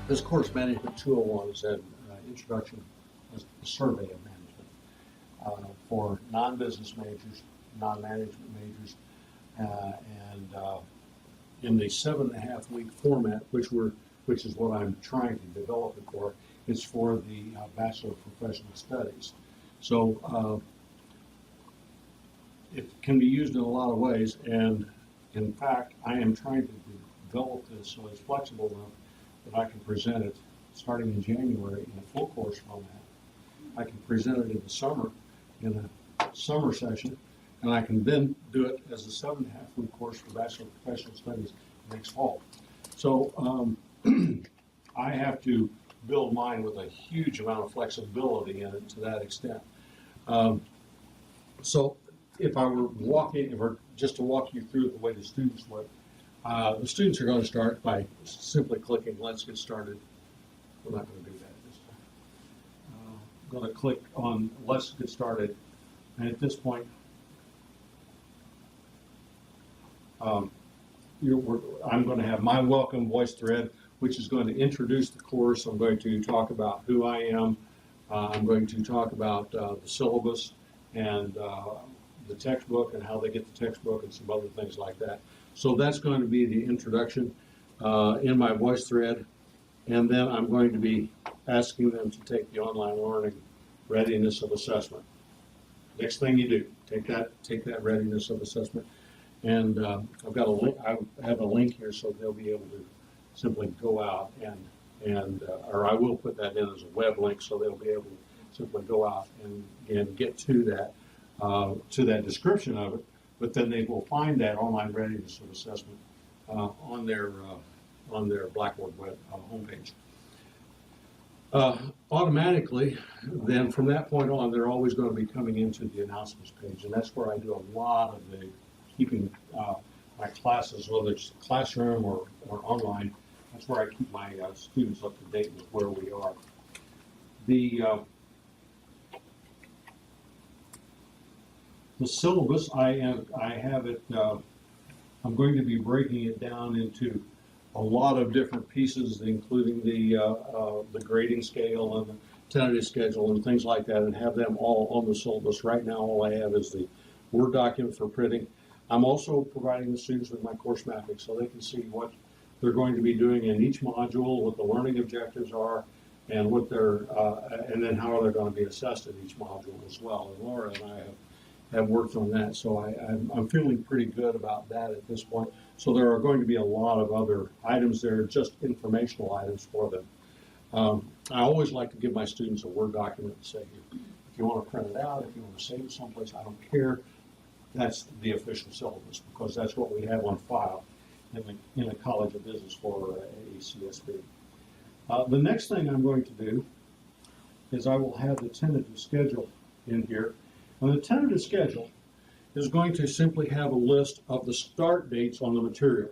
This course, Management 201, is an introduction, a survey of management for non-business majors, non-management majors, and in the 7.5-week format, which is what I'm trying to develop it for. It's for the Bachelor of Professional Studies. So it can be used in a lot of ways, and in fact, I am trying to develop this so it's flexible enough that I can present it starting in January in a full course format. I can present it in the summer in a summer session, and I can then do it as a 7.5-week course for Bachelor of Professional Studies next fall. So I have to build mine with a huge amount of flexibility in it to that extent. So if I were just to walk you through the way the students work, the students are going to start by simply clicking Let's Get Started. We're not going to do that this time. I'm going to click on Let's Get Started, and at this point, I'm going to have my welcome Voicethread, which is going to introduce the course. I'm going to talk about who I am. I'm going to talk about the syllabus and the textbook and how they get the textbook and some other things like that. So that's going to be the introduction in my Voicethread. And then I'm going to be asking them to take the online learning readiness of assessment. Next thing you do, take that readiness of assessment. And I've got a link. I have a link here, so they'll be able to simply go out or I will put that in as a web link, so they'll be able to simply go out and get to that description of it. But then they will find that online readiness of assessment on their Blackboard web homepage. Automatically, then from that point on, they're always going to be coming into the announcements page, and that's where I do a lot of the keeping my classes, whether it's classroom or online. That's where I keep my students up to date with where we are. The syllabus, I have it. I'm going to be breaking it down into a lot of different pieces, including the grading scale and the tentative schedule and things like that, and have them all on the syllabus. Right now, all I have is the Word document for printing. I'm also providing the students with my course mapping so they can see what they're going to be doing in each module, what the learning objectives are, and what and then how they're going to be assessed in each module as well. And Laura and I have worked on that, so I'm feeling pretty good about that at this point. So there are going to be a lot of other items there, just informational items for them. I always like to give my students a Word document and say, if you want to print it out, if you want to save it someplace, I don't care. That's the official syllabus, because that's what we have on file in the College of Business for ACSB. The next thing I'm going to do is I will have the tentative schedule in here. And the tentative schedule is going to simply have a list of the start dates on the material.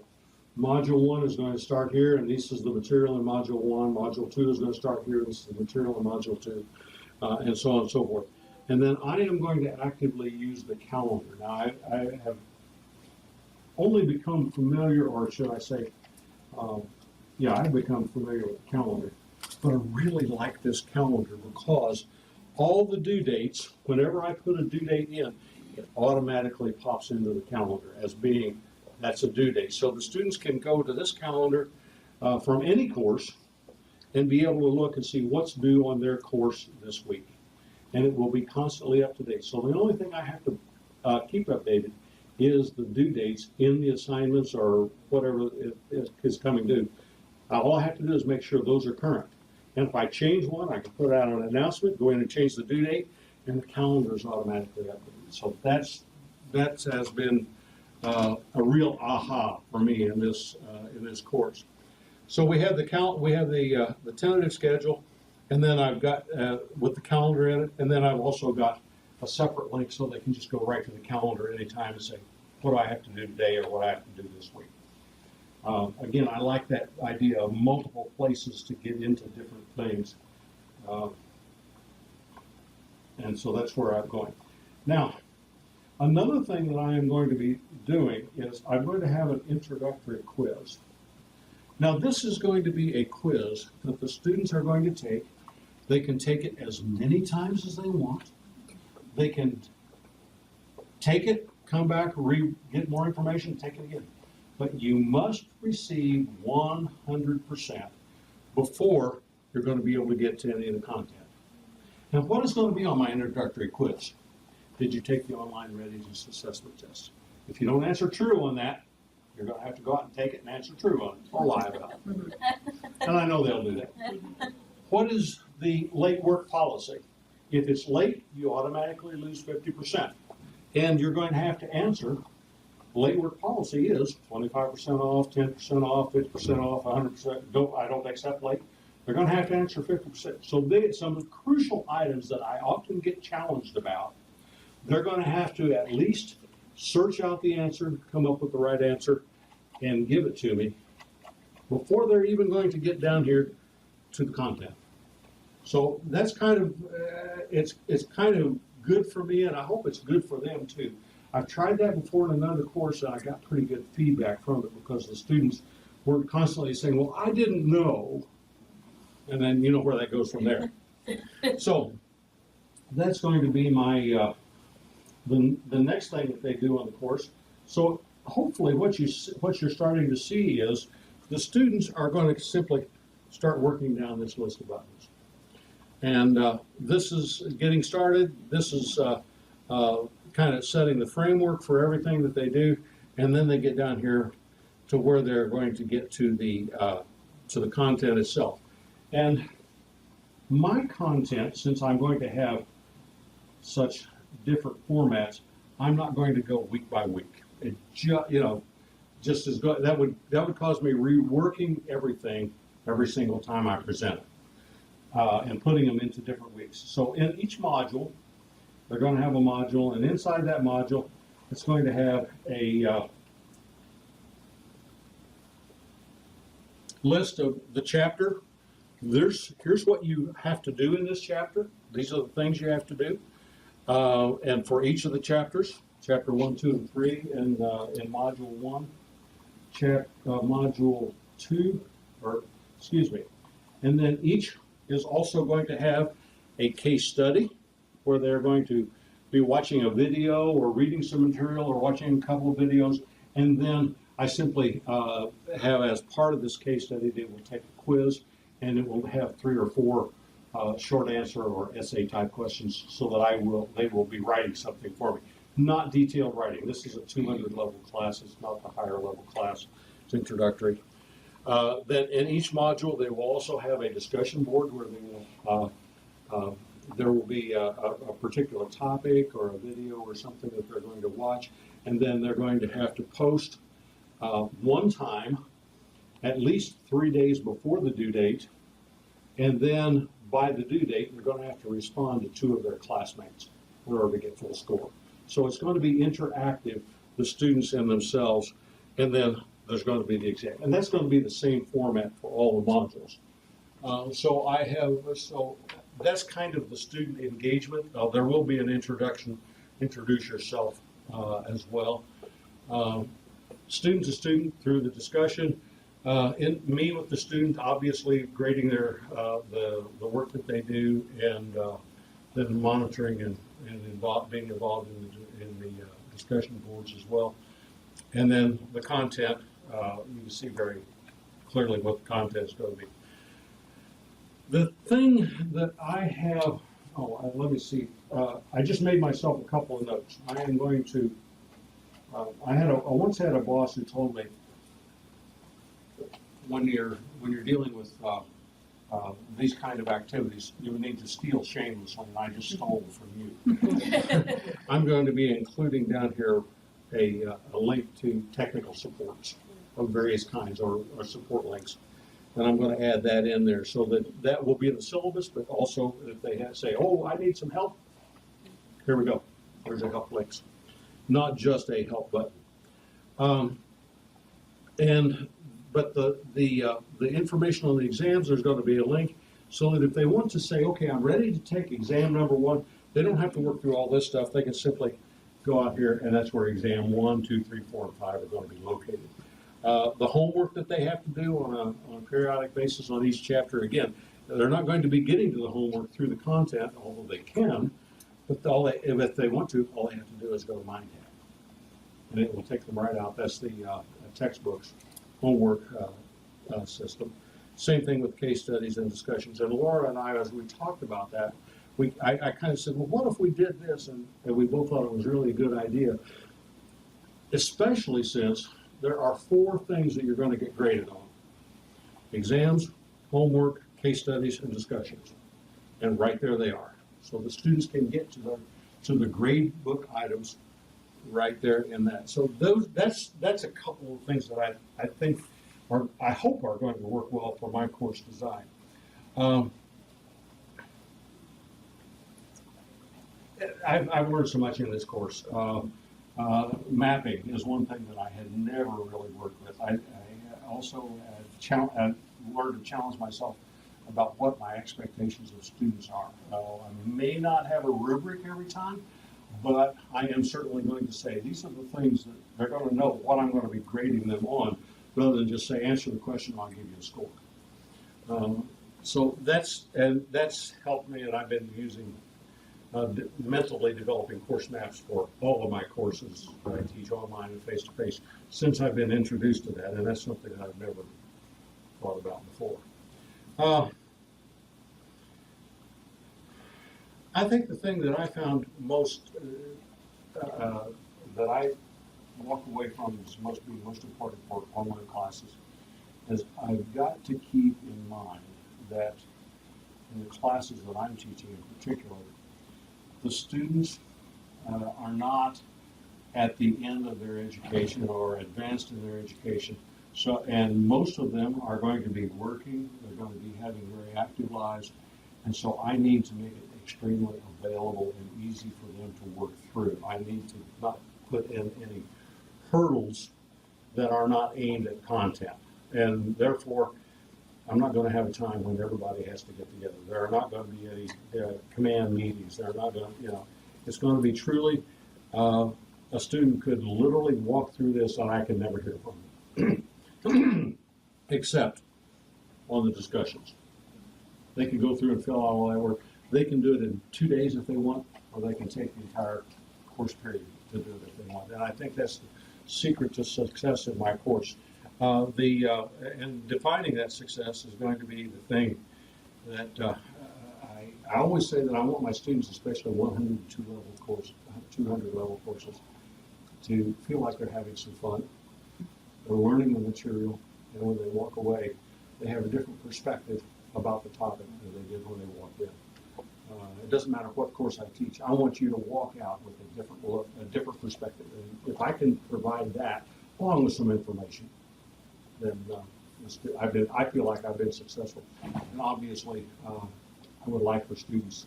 Module 1 is going to start here, and this is the material in Module 1. Module 2 is going to start here, and this is the material in Module 2, and so on and so forth. And then I am going to actively use the calendar. Now, I have only become familiar, or should I say, I've become familiar with the calendar. But I really like this calendar because all the due dates, whenever I put a due date in, it automatically pops into the calendar as being, that's a due date. So the students can go to this calendar from any course and be able to look and see what's due on their course this week. And it will be constantly up to date. So the only thing I have to keep updated is the due dates in the assignments or whatever is coming due. All I have to do is make sure those are current. And if I change one, I can put out an announcement, go in and change the due date, and the calendar is automatically updated. So that has been a real aha for me in this course. So we have the tentative schedule, and then I've got with the calendar in it, and then I've also got a separate link so they can just go right to the calendar anytime and say, what do I have to do today or what I have to do this week. Again, I like that idea of multiple places to get into different things. And so that's where I'm going. Now, another thing that I am going to be doing is I'm going to have an introductory quiz. Now, this is going to be a quiz that the students are going to take. They can take it as many times as they want. They can take it, come back, get more information, take it again. But you must receive 100% before you're going to be able to get to any of the content. Now, what is going to be on my introductory quiz? Did you take the online readiness assessment test? If you don't answer true on that, you're going to have to go out and take it and answer true on it, or lie about it. And I know they'll do that. What is the late work policy? If it's late, you automatically lose 50%. And you're going to have to answer, late work policy is 25% off, 10% off, 50% off, 100%. I don't accept late. They're going to have to answer 50%. So some crucial items that I often get challenged about, they're going to have to at least search out the answer, come up with the right answer, and give it to me before they're even going to get down here to the content. So that's kind of, it's kind of good for me, and I hope it's good for them too. I've tried that before in another course, and I got pretty good feedback from it because the students were constantly saying, well, I didn't know, and then you know where that goes from there. So that's going to be my, the next thing that they do on the course. So hopefully what you're starting to see is the students are going to simply start working down this list of buttons. And this is getting started. This is kind of setting the framework for everything that they do. And then they get down here to where they're going to get to the content itself. And my content, since I'm going to have such different formats, I'm not going to go week by week. It just as good. That would cause me reworking everything every single time I present it. And putting them into different weeks. So in each module, they're going to have a module, and inside that module, it's going to have a list of the chapter. Here's what you have to do in this chapter. These are the things you have to do. And for each of the chapters, chapter 1, 2, and 3, and in module 1, module 2, and then each is also going to have a case study where they're going to be watching a video or reading some material or watching a couple of videos. And then I simply have, as part of this case study, they will take a quiz, and it will have 3 or 4 short answer or essay type questions so that they will be writing something for me. Not detailed writing. This is a 200 level class. It's not the higher level class. It's introductory. Then in each module, they will also have a discussion board where they will, there will be a particular topic or a video or something that they're going to watch, and then they're going to have to post one time, at least 3 days before the due date, and then by the due date, they're going to have to respond to 2 of their classmates in order to get full score. So it's going to be interactive, the students and themselves, and then there's going to be the exam. And that's going to be the same format for all the modules. So that's kind of the student engagement. There will be an introduction, introduce yourself as well. Student to student through the discussion. Me with the student, obviously grading their the work that they do, and then monitoring and being involved in the discussion boards as well. And then the content, you can see very clearly what the content is going to be. The thing that I have, let me see. I just made myself a couple of notes. I am going to. I once had a boss who told me, when you're dealing with these kind of activities, you need to steal shamelessly, and I just stole from you. I'm going to be including down here a link to technical supports of various kinds, or support links. And I'm going to add that in there so that will be in the syllabus, but also if they say, oh, I need some help, here we go. There's a help links. Not just a help button. But the information on the exams, there's going to be a link so that if they want to say, okay, I'm ready to take exam number 1, they don't have to work through all this stuff. They can simply go out here, and that's where exam 1, 2, 3, 4, and 5 are going to be located. The homework that they have to do on a periodic basis on each chapter, again, they're not going to be getting to the homework through the content, although they can, but if they want to, all they have to do is go to MindTap. And it will take them right out. That's the textbooks homework system. Same thing with case studies and discussions. And Laura and I, as we talked about that, I kind of said, well, what if we did this? And we both thought it was really a good idea, especially since there are 4 things that you're going to get graded on: exams, homework, case studies, and discussions. And right there they are. So the students can get to the grade book items right there in that. So that's a couple of things that I think I hope are going to work well for my course design. I've learned so much in this course. Mapping is one thing that I had never really worked with. I also learned to challenge myself about what my expectations of students are. I may not have a rubric every time, but I am certainly going to say these are the things that they're going to know what I'm going to be grading them on, rather than just say, answer the question, I'll give you a score. So that's helped me, and I've been using mentally developing course maps for all of my courses that I teach online and face-to-face since I've been introduced to that, and that's something that I've never thought about before. I think the thing that I found most, that I walk away from as most important for online classes is I've got to keep in mind that in the classes that I'm teaching in particular, the students are not at the end of their education or advanced in their education. So, and most of them are going to be working, they're going to be having very active lives, and so I need to make it extremely available and easy for them to work through. I need to not put in any hurdles that are not aimed at content, and therefore I'm not going to have a time when everybody has to get together. There are not going to be any command meetings. They're not going to, it's going to be truly, a student could literally walk through this and I can never hear from them, except on the discussions. They can go through and fill out all that work. They can do it in 2 days if they want, or they can take the entire course period to do it if they want. And I think that's the secret to success in my course. And defining that success is going to be the thing that I always say that I want my students, especially 200 level courses, to feel like they're having some fun, they're learning the material, and when they walk away, they have a different perspective about the topic than they did when they walked in. It doesn't matter what course I teach. I want you to walk out with a different perspective. And if I can provide that, along with some information, then I feel like I've been successful. And obviously, I would like for students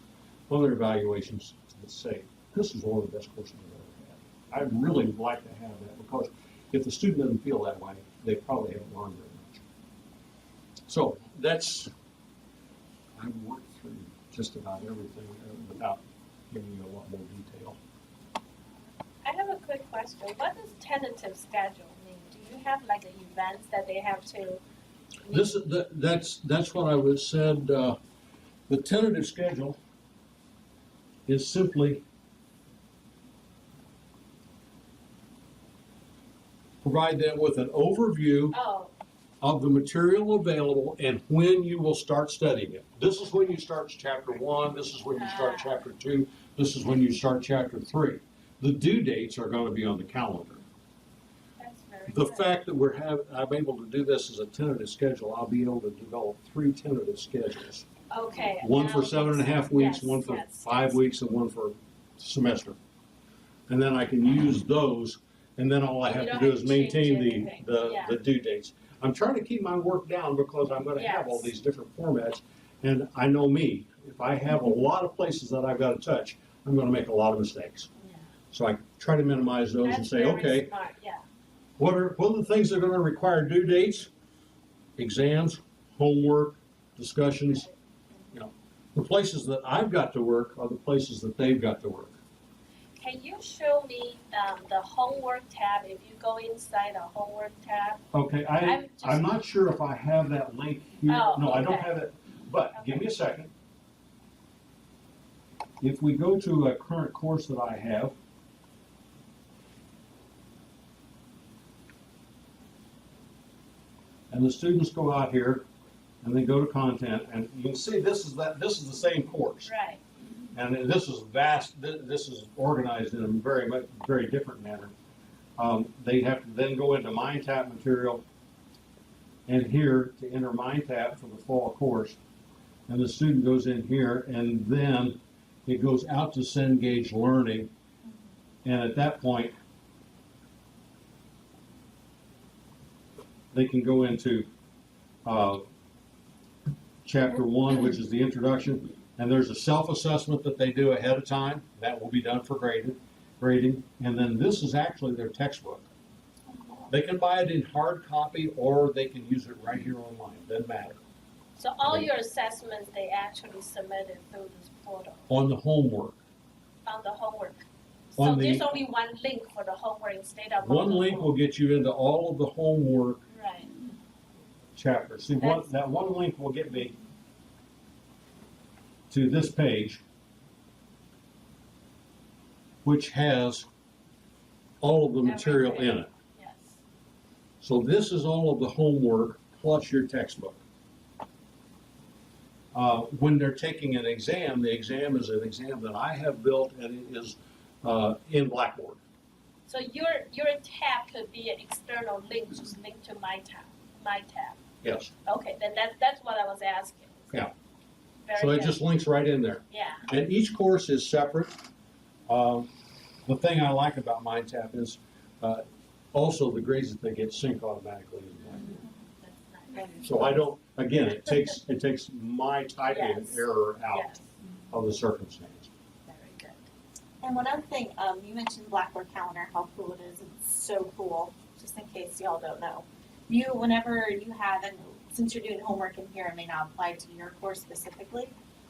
on their evaluations to say, this is one of the best courses I've ever had. I really would like to have that, because if the student doesn't feel that way, they probably haven't learned very much. So I've worked through just about everything without giving you a lot more detail. I have a quick question. What does tentative schedule mean? Do you have like events that they have to? That's what I was said. The tentative schedule is simply provide them with an overview of the material available and when you will start studying it. This is when you start chapter 1, this is when you start chapter 2, this is when you start chapter 3. The due dates are going to be on the calendar. That's very The good. fact that I'm able to do this as a tentative schedule, I'll be able to develop 3 tentative schedules. Okay. One for 7.5 weeks, Yes, one for yes, 5 weeks, and one for semester. And then I can use those, and then all I have to do is maintain the due dates. I'm trying to keep my work down because I'm going to have all these different formats, and I know me. If I have a lot of places that I've got to touch, I'm going to make a lot of mistakes. Yeah. So I try to minimize those and say, okay, smart. Yeah. what are the things that are going to require due dates? Exams, homework, discussions. The places that I've got to work are the places that they've got to work. can you show me the homework tab? If you go inside the homework tab, Okay, I'm not sure if I have that link here. Oh, No, I don't okay. have it, but Okay. give me a second. If we go to a current course that I have, and the students go out here and they go to content, and you can see this is the same course. right? And this is vast, this is organized in a very different manner. They have to then go into MindTap material and here to enter MindTap for the fall course. And the student goes in here and then it goes out to Cengage Learning. And at that point, they can go into chapter 1, which is the introduction. And there's a self-assessment that they do ahead of time. That will be done for grading. And then this is actually their textbook. They can buy it in hard copy or they can use it right here online. Doesn't matter. So all your assessments, they actually submitted through this portal On the homework. on the homework. On So the- there's only one link for the homework instead of One multiple. link will get you into all of the homework Right. chapters. See, that one link will get me to this page, which has all of the material in it. Yes. So this is all of the homework plus your textbook. When they're taking an exam, the exam is an exam that I have built and it is in Blackboard. So your tab could be an external link, just link to my tab. Yes. Okay, then that's what I was asking. Yeah. Very So it good. just links right in there. Yeah. And each course is separate. The thing I like about MindTap is also the grades that they get sync automatically in Blackboard. That's nice. So I don't, again, it takes my typing Yes. error out Yes. of the circumstance. Very good. And one other thing, you mentioned Blackboard Calendar, how cool it is. It's so cool, just in case y'all don't know. Whenever you have, and since you're doing homework in here, it may not apply to your course specifically,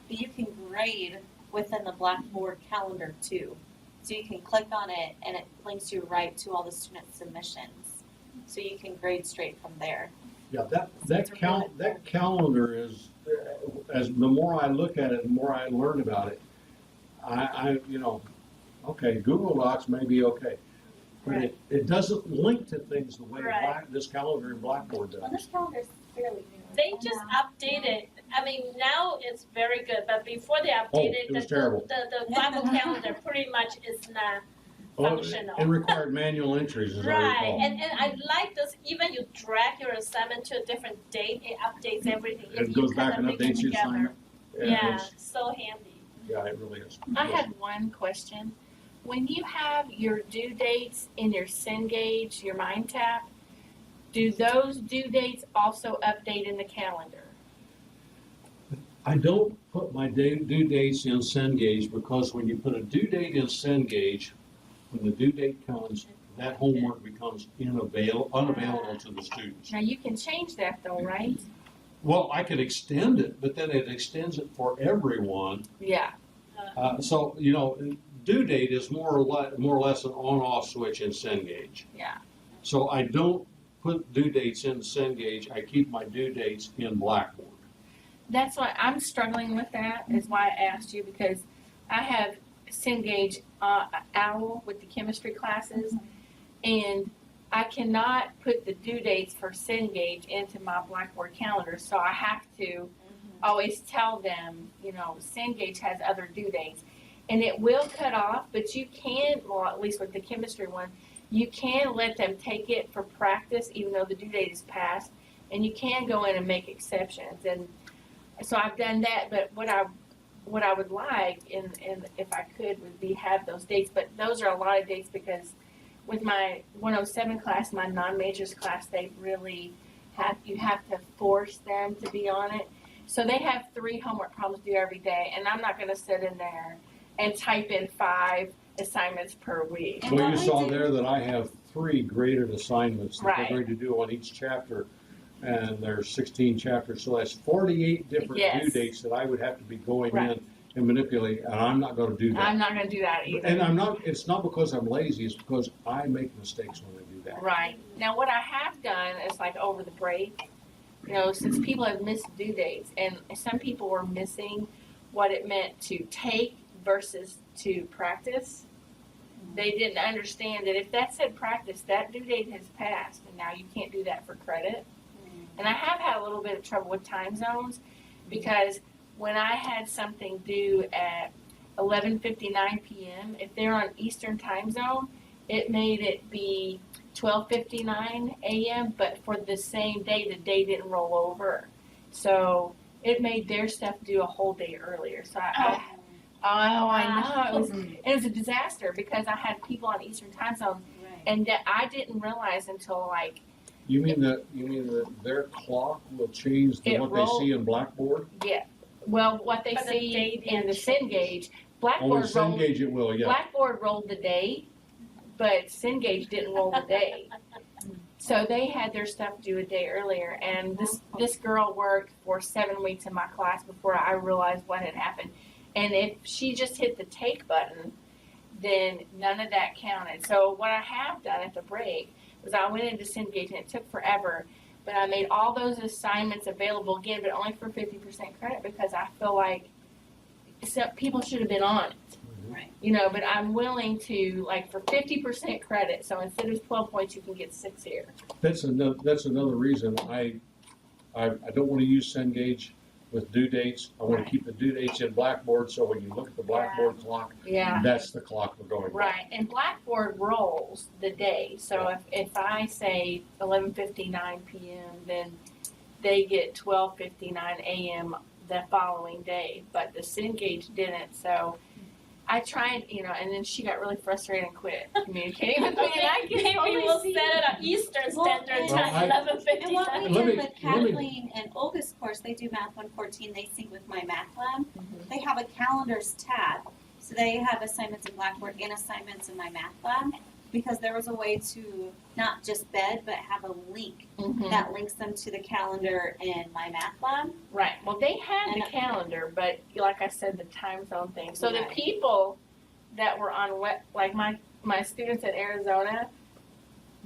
but you can grade within the Blackboard Calendar too. So you can click on it and it links you right to all the student submissions. So you can grade straight from there. Yeah, that That's really that calendar is, as the more I look at it, the more I learn about it. Okay, Google Docs may be okay, but Right. it doesn't link to things the way Right. this calendar in Blackboard Well, does. this calendar is fairly new. They just updated. I mean, now it's very good, but before they updated, it was terrible. the Bible calendar pretty much is not functional. It required manual entries, as I Right, recall. and I like this, even you drag your assignment to a different date, it updates everything. If It you goes back kinda and mix it updates your together. assignment. Yeah, it's- so handy. Yeah, it really is. I had one question. When you have your due dates in your Cengage, your MindTap, do those due dates also update in the calendar? I don't put my due dates in Cengage because when you put a due date in Cengage, when the due date comes, that homework becomes unavailable to the students. Now you can change that though, right? Well, I could extend it, but then it extends it for everyone. Yeah. So, due date is more or less an on-off switch in Cengage. Yeah. So I don't put due dates in Cengage, I keep my due dates in Blackboard. That's why I'm struggling with that, is why I asked you, because I have Cengage OWL with the chemistry classes, and I cannot put the due dates for Cengage into my Blackboard calendar, so I have to always tell them, Cengage has other due dates. And it will cut off, but you can, well, at least with the chemistry one, you can let them take it for practice, even though the due date is passed, and you can go in and make exceptions. And so I've done that, but what I would like, and if I could, would be have those dates. But those are a lot of dates because with my 107 class, my non-majors class, they really you have to force them to be on it. So they have 3 homework problems due every day, and I'm not going to sit in there and type in 5 assignments per week. And Well, what you we saw do- there that I have 3 graded assignments that Right. they're going to do on each chapter. And there's 16 chapters, so that's 48 different due Yes. dates that I would have to be going Right. in and manipulate, and I'm not gonna do I'm that. not gonna do that either. And I'm not, it's not because I'm lazy, it's because I make mistakes when I do that. Right. Now, what I have done is like over the break, you know, since people have missed due dates, and some people were missing what it meant to take versus to practice. They didn't understand that if that said practice, that due date has passed, and now you can't do that for credit. And I have had a little bit of trouble with time zones because when I had something due at 11:59 p.m., if they're on Eastern time zone, it made it be 12:59 a.m., but for the same day, the day didn't roll over. So it made their stuff due a whole day earlier. So I know, it was a disaster because I had people on Eastern time zone, and that I didn't realize until like, You mean that their clock will change to It what rolled- they see in Blackboard? well, what they But the see day in the didn't Cengage, change. Only Blackboard rolled, Cengage it will, yeah. Blackboard rolled the day, but Cengage didn't roll the day. So they had their stuff due a day earlier, and this girl worked for 7 weeks in my class before I realized what had happened. And if she just hit the take button, then none of that counted. So what I have done at the break was I went into Cengage, and it took forever, but I made all those assignments available again, but only for 50% credit because I feel like people should have been on it. Right. You know, but I'm willing to, like, for 50% credit, so instead of 12 points, you can get 6 here. That's another reason I don't wanna use Cengage with due dates. I wanna Right. keep the due dates in Blackboard, so when you look at the Blackboard clock, Yeah. that's the clock we're going by. Right, and Blackboard rolls the day, so if I say 11:59 p.m., then they get 12:59 a.m. the following day, but the Cengage didn't, so I tried, you know, and then she got really frustrated and quit communicating with me, and I can Maybe totally we'll see. set it at Eastern Standard Well, Time, I- 11:59. And what we Let me- did with let me- Kathleen and Olga's course, they do Math 114, they sync with my Math Lab. Mhm. They have a calendars tab, so they have assignments in Blackboard and assignments in my Math Lab, because there was a way to not just bed, but have a link Mhm. that links them to the calendar in my Math Lab. Right, well, they had the And- calendar, but like I said, the time zone thing. So the Right. people that were on like my students in Arizona,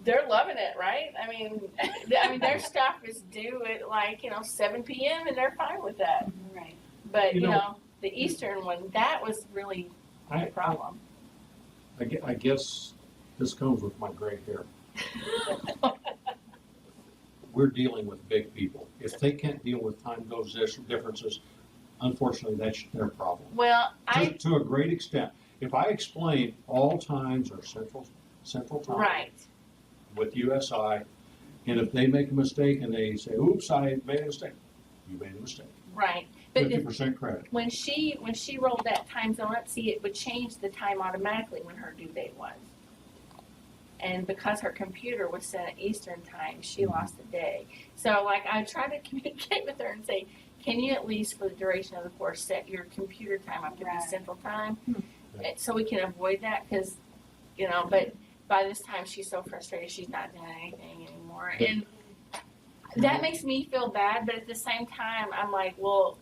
they're loving it, right? I mean, their stuff is due at like, 7 p.m. and they're fine with that. Right. But, You know- the Eastern one, that was really the problem. I guess this comes with my gray hair. We're dealing with big people. If they can't deal with time those differences, unfortunately, that's their problem. Well, To a great extent. If I explain all times are central time right, with USI, and if they make a mistake and they say, oops, I made a mistake, you made a mistake. right. But 50% credit. when she rolled that time zone up, see, it would change the time automatically when her due date was. And because her computer was set at Eastern time, she lost a day. So, like, I tried to communicate with her and say, can you at least, for the duration of the course, set your computer time up to be Right. Central Time? So we can avoid that, because, but by this time, she's so frustrated, she's not doing anything anymore. And that makes me feel bad, but at the same time, I'm like, well,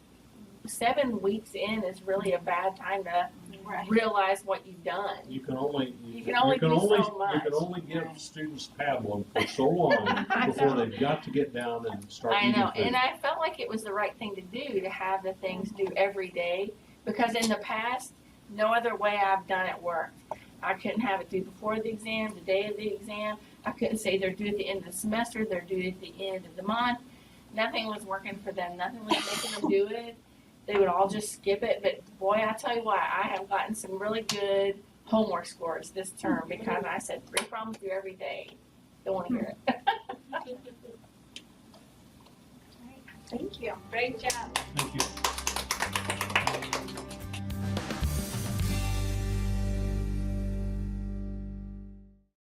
7 weeks in is really a bad time to Right. realize what you've done. You can only You can only do so much. You can only give students pablum for so long before they've got to get down and start I eating know, food. and I felt like it was the right thing to do, to have the things due every day, because in the past, no other way I've done it worked. I couldn't have it due before the exam, the day of the exam. I couldn't say they're due at the end of the semester, they're due at the end of the month. Nothing was working for them, nothing was making them do it. They would all just skip it, but boy, I tell you what, I have gotten some really good homework scores this term, because I said 3 problems due every day. Don't want to hear it. Thank you. Great job. Thank you.